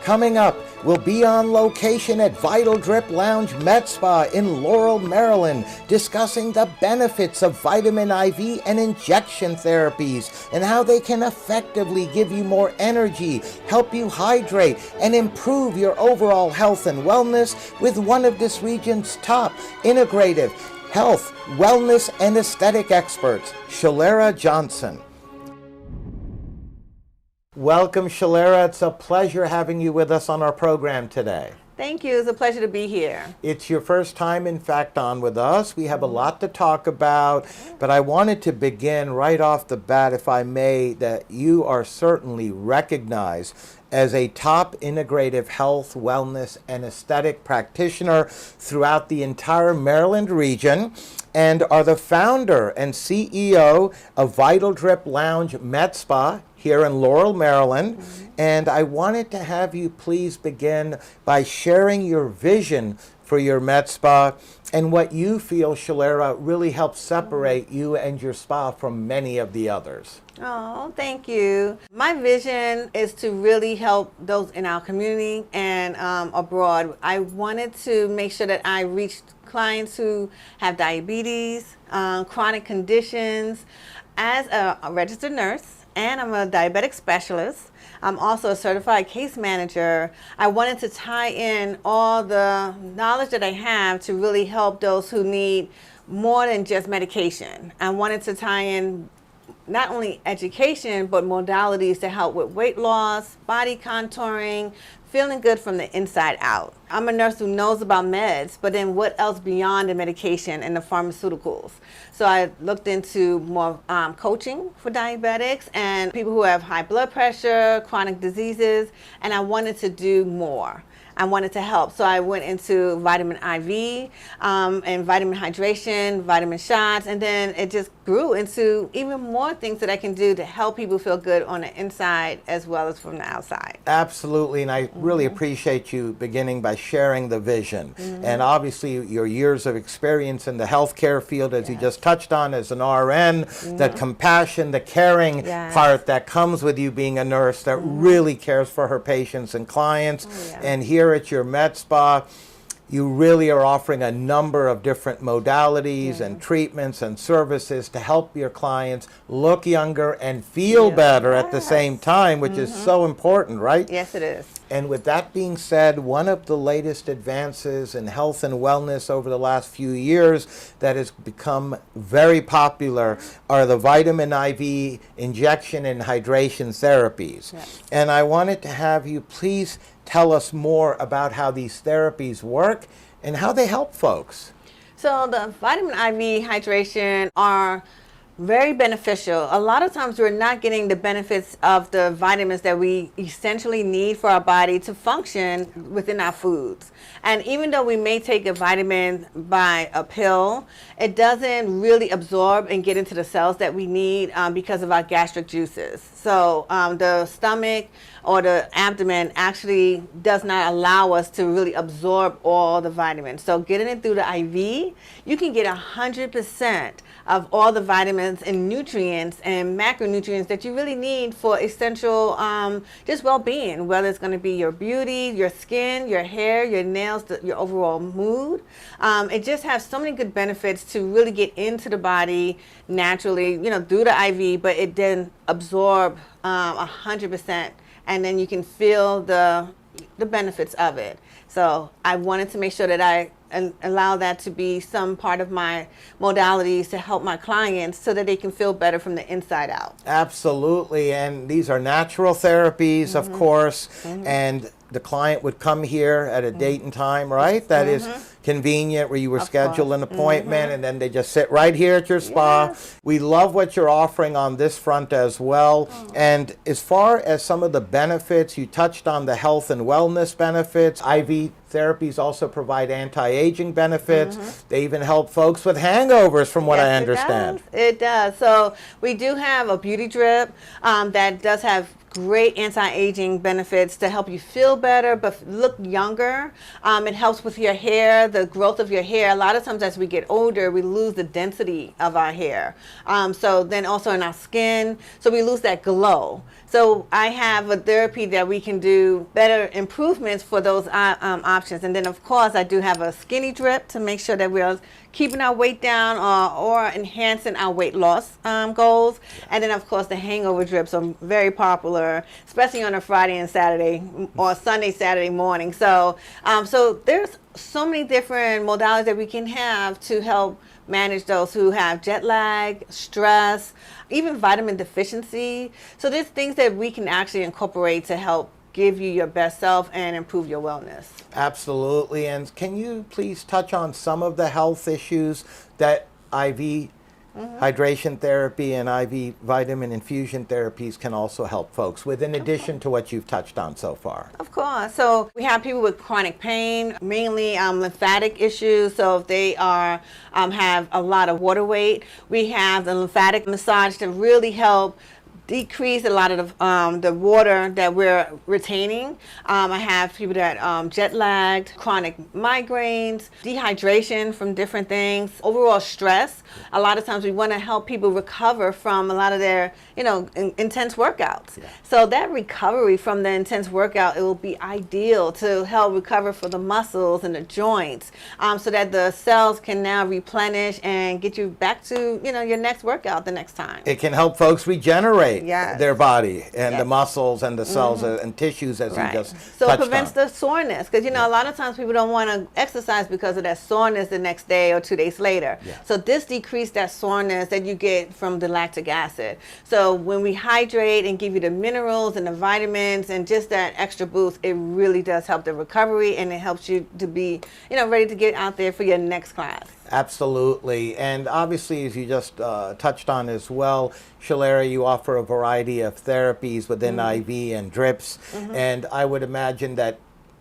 Coming up, we'll be on location at Vital Drip Lounge Med Spa in Laurel, Maryland, discussing the benefits of vitamin IV and injection therapies and how they can effectively give you more energy, help you hydrate, and improve your overall health and wellness with one of this region's top integrative health, wellness, and aesthetic experts, Shalera Johnson. Welcome, Shalera. It's a pleasure having you with us on our program today. Thank you. It's a pleasure to be here. It's your first time, in fact, on with us. We have a lot to talk about, but I wanted to begin right off the bat, if I may, that you are certainly recognized as a top integrative health, wellness, and aesthetic practitioner throughout the entire Maryland region, and are the founder and CEO of Vital Drip Lounge Med Spa here in Laurel, Maryland. And I wanted to have you please begin by sharing your vision for your med spa and what you feel, Shalera, really helps separate you and your spa from many of the others. Oh, thank you. My vision is to really help those in our community and abroad. I wanted to make sure that I reached clients who have diabetes, chronic conditions. As a registered nurse, and I'm a diabetic specialist. I'm also a certified case manager. I wanted to tie in all the knowledge that I have to really help those who need more than just medication. I wanted to tie in not only education, but modalities to help with weight loss, body contouring, feeling good from the inside out. I'm a nurse who knows about meds, but then what else beyond the medication and the pharmaceuticals? So I looked into more coaching for diabetics and people who have high blood pressure, chronic diseases, and I wanted to do more. I wanted to help. So I went into vitamin IV and vitamin hydration, vitamin shots, and then it just grew into even more things that I can do to help people feel good on the inside as well as from the outside. Absolutely, and I really appreciate you beginning by sharing the vision. And obviously your years of experience in the healthcare field, as you just touched on as an RN, the compassion, the caring part that comes with you being a nurse that really cares for her patients and clients. And here at your med spa, you really are offering a number of different modalities and treatments and services to help your clients look younger and feel better at the same time, which is so important, right? Yes, it is. And with that being said, one of the latest advances in health and wellness over the last few years that has become very popular are the vitamin IV injection and hydration therapies. And I wanted to have you please tell us more about how these therapies work and how they help folks. So the vitamin IV hydration are very beneficial. A lot of times we're not getting the benefits of the vitamins that we essentially need for our body to function within our foods. And even though we may take a vitamin by a pill, it doesn't really absorb and get into the cells that we need because of our gastric juices. So the stomach or the abdomen actually does not allow us to really absorb all the vitamins. So getting it through the IV, you can get 100% of all the vitamins and nutrients and macronutrients that you really need for essential just well-being, whether it's going to be your beauty, your skin, your hair, your nails, your overall mood. It just has so many good benefits to really get into the body naturally, you know, through the IV, but it then absorb 100%, and then you can feel the benefits of it. So I wanted to make sure that I allow that to be some part of my modalities to help my clients so that they can feel better from the inside out. Absolutely, and these are natural therapies, of course, and the client would come here at a date and time, right? That is convenient, where you were scheduled an appointment and then they just sit right here at your spa. We love what you're offering on this front as well. And as far as some of the benefits, you touched on the health and wellness benefits. IV therapies also provide anti-aging benefits. They even help folks with hangovers, from what I understand. It does. So we do have a beauty drip that does have great anti-aging benefits to help you feel better but look younger. It helps with your hair, the growth of your hair. A lot of times as we get older, we lose the density of our hair. So then also in our skin, so we lose that glow. So I have a therapy that we can do better improvements for those options. And then, of course, I do have a skinny drip to make sure that we're keeping our weight down or enhancing our weight loss goals. And then, of course, the hangover drips are very popular, especially on a Friday and Saturday or Sunday, Saturday morning. So, so there's so many different modalities that we can have to help manage those who have jet lag, stress, even vitamin deficiency. So there's things that we can actually incorporate to help give you your best self and improve your wellness. Absolutely. And can you please touch on some of the health issues that IV hydration therapy and IV vitamin infusion therapies can also help folks with, in addition to what you've touched on so far? Of course. So we have people with chronic pain, mainly lymphatic issues. So if they are have a lot of water weight, we have the lymphatic massage to really help decrease a lot of the water that we're retaining. I have people that jet lagged, chronic migraines, dehydration from different things, overall stress. A lot of times we want to help people recover from a lot of their, intense workouts. Yeah. So that recovery from the intense workout, it will be ideal to help recover for the muscles and the joints, so that the cells can now replenish and get you back to, your next workout the next time. It can help folks regenerate their body and Yes. the muscles and the cells and tissues, as you just So it touched prevents on. the soreness, because a lot of times people don't want to exercise because of that soreness the next day or 2 days later. Yeah. So this decreases that soreness that you get from the lactic acid. So when we hydrate and give you the minerals and the vitamins and just that extra boost, it really does help the recovery, and it helps you to be ready to get out there for your next class. Absolutely. And obviously, as you just touched on as well, Shalera, you offer a variety of therapies within IV and drips. And I would imagine that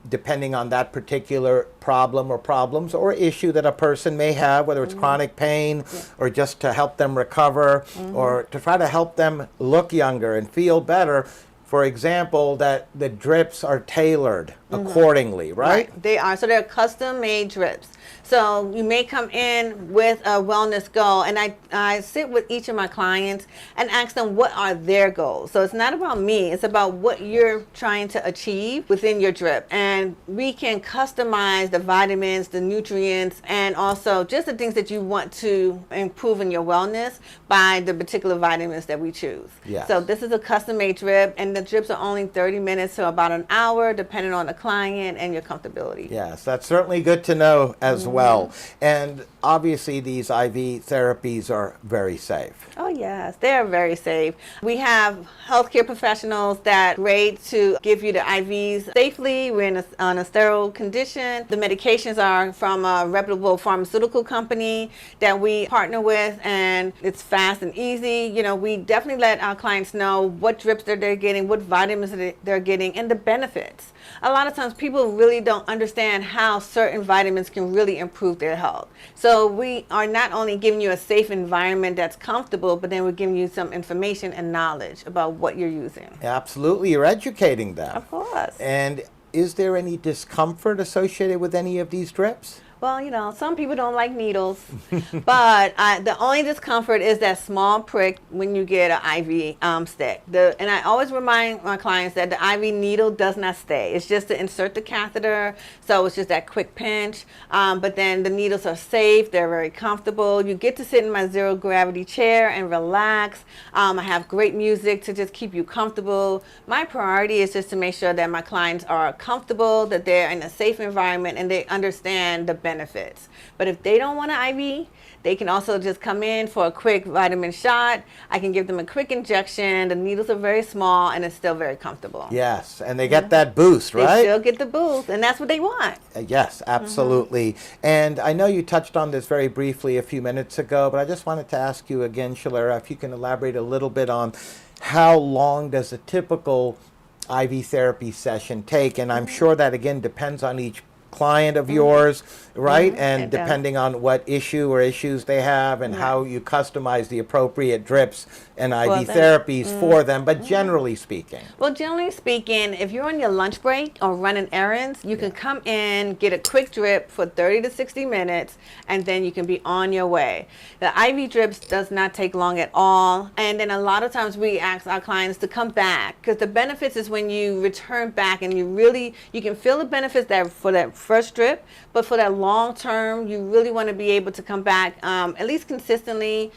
depending on that particular problem or problems or issue that a person may have, whether it's chronic pain or just to help them recover or to try to help them look younger and feel better, for example, that the drips are tailored accordingly, right? They are. So they're custom made drips. So you may come in with a wellness goal, and I sit with each of my clients and ask them what are their goals. So it's not about me, it's about what you're trying to achieve within your drip. And we can customize the vitamins, the nutrients, and also just the things that you want to improve in your wellness by the particular vitamins that we choose. Yes. So this is a custom made drip, and the drips are only 30 minutes to about an hour, depending on the client and your comfortability. Yes, that's certainly good to know as well. And obviously these IV therapies are very safe. Oh yes, they are very safe. We have healthcare professionals that are great to give you the IVs safely. We're on a sterile condition. The medications are from a reputable pharmaceutical company that we partner with, and it's fast and easy. We definitely let our clients know what drips that they're getting, what vitamins they're getting, and the benefits. A lot of times people really don't understand how certain vitamins can really improve their health. So we are not only giving you a safe environment that's comfortable, but then we're giving you some information and knowledge about what you're using. Absolutely, you're educating them. Of course. And is there any discomfort associated with any of these drips? Well, some people don't like needles, but the only discomfort is that small prick when you get an IV stick. And I always remind my clients that the IV needle does not stay. It's just to insert the catheter, so it's just that quick pinch. But then the needles are safe. They're very comfortable. You get to sit in my zero gravity chair and relax. I have great music to just keep you comfortable. My priority is just to make sure that my clients are comfortable, that they're in a safe environment, and they understand the benefits. But if they don't want an IV, they can also just come in for a quick vitamin shot. I can give them a quick injection. The needles are very small, and it's still very comfortable. Yes, and they get that boost, right? They still get the boost, and that's what they want. Yes, absolutely. And I know you touched on this very briefly a few minutes ago, but I just wanted to ask you again, Shalera, if you can elaborate a little bit on how long does a typical IV therapy session take? And I'm sure that, again, depends on each client of yours, right? And It does. depending on what issue or issues they have and how you customize the appropriate drips and IV them. therapies for them, but generally speaking. Well, generally speaking, if you're on your lunch break or running errands, you can come in, get a quick drip for 30 to 60 minutes, and then you can be on your way. The IV drips does not take long at all. And then a lot of times we ask our clients to come back, because the benefits is when you return back and you can feel the benefits that for that first drip, but for that long term, you really want to be able to come back at least consistently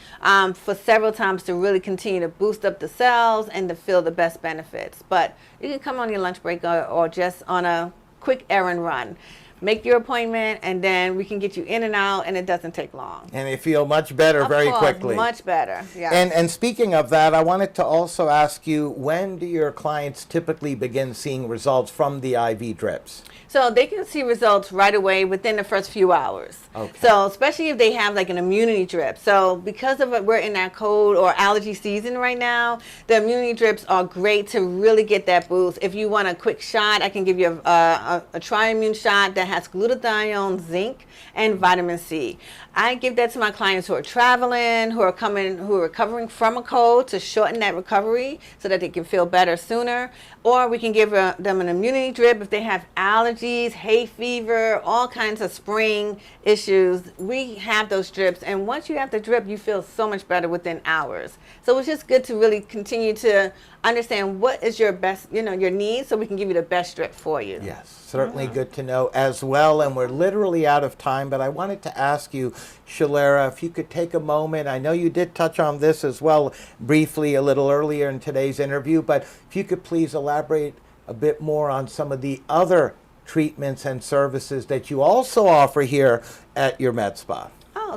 for several times to really continue to boost up the cells and to feel the best benefits. But you can come on your lunch break or just on a quick errand run. Make your appointment, and then we can get you in and out, and it doesn't take long. And you feel much better very quickly. Much better, yeah. And speaking of that, I wanted to also ask you, when do your clients typically begin seeing results from the IV drips? So they can see results right away within the first few hours. Okay. So especially if they have like an immunity drip. So because of it, we're in that cold or allergy season right now, the immunity drips are great to really get that boost. If you want a quick shot, I can give you a Triimmune shot that has glutathione, zinc, and vitamin C. I give that to my clients who are traveling, who are recovering from a cold, to shorten that recovery so that they can feel better sooner. Or we can give them an immunity drip if they have allergies, hay fever, all kinds of spring issues. We have those drips, and once you have the drip, you feel so much better within hours. So it's just good to really continue to understand what is your best, your needs, so we can give you the best drip for you. Yes, certainly good to know as well. And we're literally out of time, but I wanted to ask you, Shalera, if you could take a moment. I know you did touch on this as well briefly a little earlier in today's interview, but if you could please elaborate a bit more on some of the other treatments and services that you also offer here at your med spa.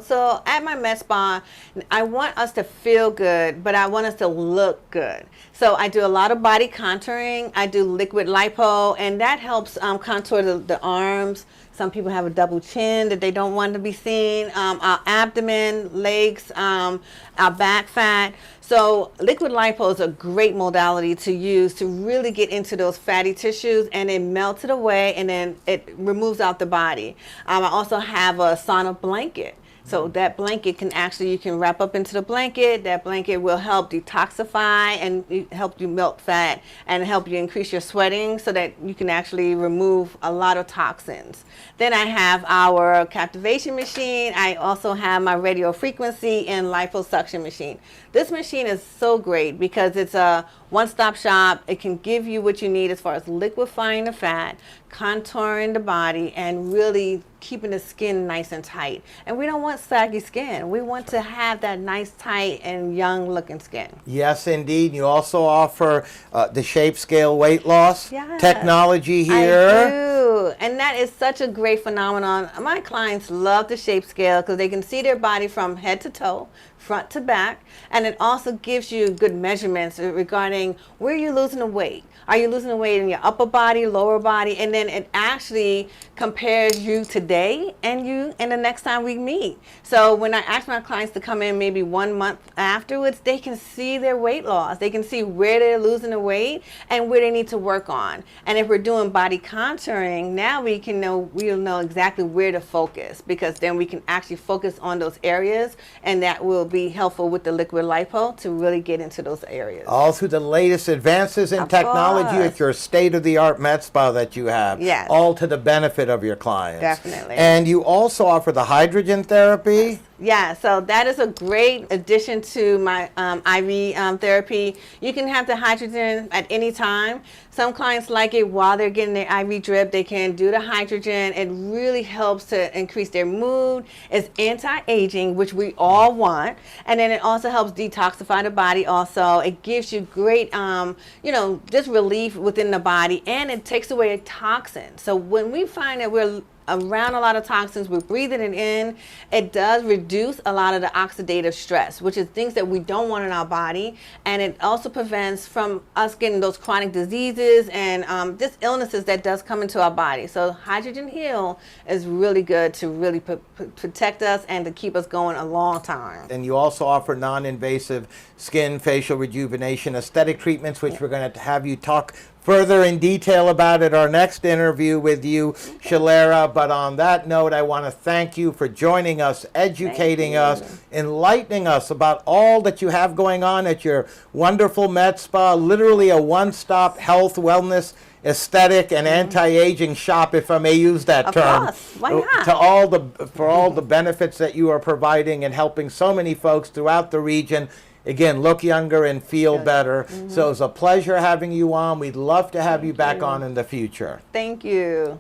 So at my med spa, I want us to feel good, but I want us to look good. So I do a lot of body contouring. I do liquid lipo, and that helps contour the arms. Some people have a double chin that they don't want to be seen. Our abdomen, legs, our back fat. So liquid lipo is a great modality to use to really get into those fatty tissues, and it melts it away, and then it removes out the body. I also have a sauna blanket. So that blanket you can wrap up into the blanket. That blanket will help detoxify and help you melt fat and help you increase your sweating so that you can actually remove a lot of toxins. Then I have our captivation machine. I also have my radio frequency and liposuction machine. This machine is so great because it's a one-stop shop. It can give you what you need as far as liquefying the fat, contouring the body, and really keeping the skin nice and tight. And we don't want saggy skin. We want to have that nice, tight, and young looking skin. Yes, indeed. You also offer the shape scale weight loss technology here. I do. And that is such a great phenomenon. My clients love the shape scale because they can see their body from head to toe, front to back, and it also gives you good measurements regarding where you're losing the weight. Are you losing the weight in your upper body, lower body? And then it actually compares you today and you and the next time we meet. So when I ask my clients to come in maybe 1 month afterwards, they can see their weight loss. They can see where they're losing the weight and where they need to work on. And if we're doing body contouring, now we'll know exactly where to focus, because then we can actually focus on those areas, and that will be helpful with the liquid lipo to really get into those areas. All through the latest advances in technology at your state-of-the-art med spa that you have. Yes. All to the benefit of your clients. Definitely. And you also offer the hydrogen therapy. Yeah, so that is a great addition to my IV therapy. You can have the hydrogen at any time. Some clients like it while they're getting their IV drip. They can do the hydrogen. It really helps to increase their mood. It's anti-aging, which we all want. And then it also helps detoxify the body also. It gives you great, just relief within the body, and it takes away toxins. So when we find that we're around a lot of toxins, we're breathing it in, it does reduce a lot of the oxidative stress, which is things that we don't want in our body, and it also prevents from us getting those chronic diseases and just illnesses that does come into our body. So Hydrogen Heal is really good to really protect us and to keep us going a long time. And you also offer non-invasive skin, facial rejuvenation, aesthetic treatments, which we're going to have you talk further in detail about it our next interview with you, Shalera. But on that note, I want to thank you for joining us, educating us, enlightening us about all that you have going on at your wonderful med spa, literally a one-stop health, wellness, aesthetic, and anti-aging shop, if I may use that term. Of course. Why not? For all the benefits that you are providing and helping so many folks throughout the region. Again, look younger and feel better. So it's a pleasure having you on. We'd love to have you back on in the future. Thank you.